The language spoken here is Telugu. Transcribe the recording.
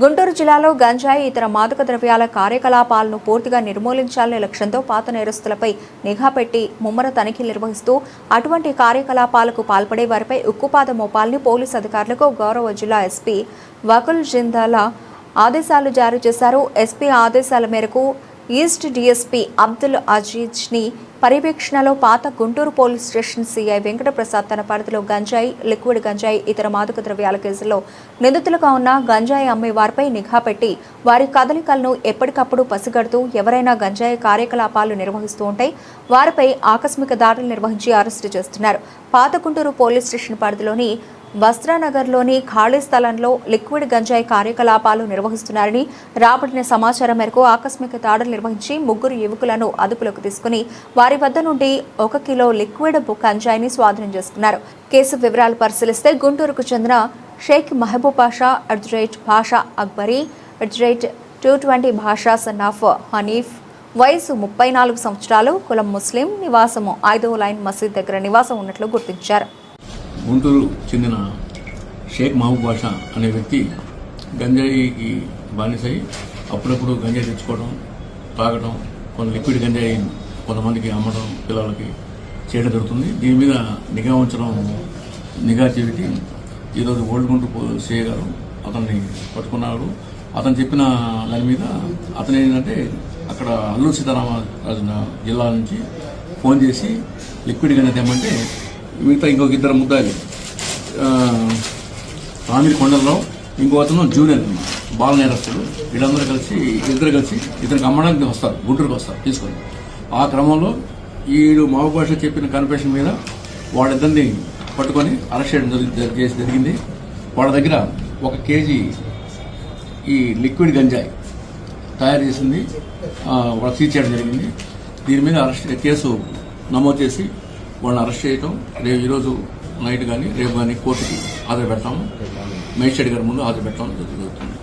గుంటూరు జిల్లాలో గంజాయి ఇతర మాదక ద్రవ్యాల కార్యకలాపాలను పూర్తిగా నిర్మూలించాలనే లక్ష్యంతో పాత నేరస్తులపై నిఘా పెట్టి ముమ్మర తనిఖీలు నిర్వహిస్తూ అటువంటి కార్యకలాపాలకు పాల్పడే వారిపై ఉక్కుపాదం మోపాలని పోలీసు అధికారులకు గౌరవ జిల్లా ఎస్పీ వకుల్ జిందాలా ఆదేశాలు జారీ చేశారు. ఎస్పీ ఆదేశాల మేరకు ఈస్ట్ డీఎస్పీ అబ్దుల్ అజీజ్ని పర్యవేక్షణలో పాత Guntur police station CI Venkata Prasad తన పరిధిలో గంజాయి, లిక్విడ్ గంజాయి, ఇతర మాదక ద్రవ్యాల కేసుల్లో నిందితులుగా ఉన్న గంజాయి అమ్మే వారిపై నిఘా పెట్టి వారి కదలికలను ఎప్పటికప్పుడు పసిగడుతూ ఎవరైనా గంజాయి కార్యకలాపాలు నిర్వహిస్తూ ఉంటే వారిపై ఆకస్మిక దాడులు నిర్వహించి అరెస్టు చేస్తున్నారు. పాత గుంటూరు పోలీస్ స్టేషన్ పరిధిలోని వస్త్రానగర్లోని ఖాళీ స్థలంలో లిక్విడ్ గంజాయి కార్యకలాపాలు నిర్వహిస్తున్నారని రాబడిన సమాచారం మేరకు ఆకస్మిక దాడులు నిర్వహించి 3 యువకులను అదుపులోకి తీసుకుని వారి వద్ద నుండి 1 కిలో లిక్విడ్ గంజాయిని స్వాధీనం చేసుకున్నారు. కేసు వివరాలు పరిశీలిస్తే గుంటూరుకు చెందిన షేక్ మహబూబ్ బాషా @భాషా అక్బరీ @220 భాషా సన్ ఆఫ్ హనీఫ్, వయసు 34 సంవత్సరాలు, కులం ముస్లిం, నివాసము 5వ లైన్ మసీద్ దగ్గర నివాసం ఉన్నట్లు గుర్తించారు. గుంటూరు చెందిన షేక్ మహబూబ్ బాషా అనే వ్యక్తి గంజాయికి బానిసై అప్పుడప్పుడు గంజాయి తెచ్చుకోవడం, తాగడం, కొంత లిక్విడ్ గంజాయి కొంతమందికి అమ్మడం పిల్లలకి చేయడం జరుగుతుంది. దీని మీద నిఘా చేసి ఈరోజు ఓల్డ్ గుంటూరు సిఐ గారు అతన్ని పట్టుకున్నారు. అతను చెప్పిన దాని మీద అతను ఏంటంటే అక్కడ అల్లూరు సీతారామరాజు జిల్లా నుంచి ఫోన్ చేసి లిక్విడ్ గంజాయి తెమ్మంటే మిగతా ఇంకొక 2 ముద్దాయిలు రామిడి కొండల్లో ఇంకో అతను జూనియర్ బాల నేరస్తులు వీళ్ళందరూ కలిసి ఇతనికి అమ్మడానికి వస్తారు, గుంటూరుకు వస్తారు తీసుకొని. ఆ క్రమంలో ఈడు మహబూబ్ బాషా చెప్పిన కన్ఫెషన్ మీద వాళ్ళిద్దరిని పట్టుకొని అరెస్ట్ చేయడం జరిగింది. వాళ్ళ దగ్గర 1 కేజీ ఈ లిక్విడ్ గంజాయి తయారు చేసింది వాళ్ళు సీజ్ చేయడం జరిగింది. దీని మీద కేసు నమోదు చేసి వాళ్ళని అరెస్ట్ చేయటం, ఈరోజు నైట్ కానీ రేపు కానీ కోర్టుకి హాజరు పెడతాము, మేజిస్ట్రేట్ గారి ముందు హాజరు పెట్టడం జరుగుతుంది.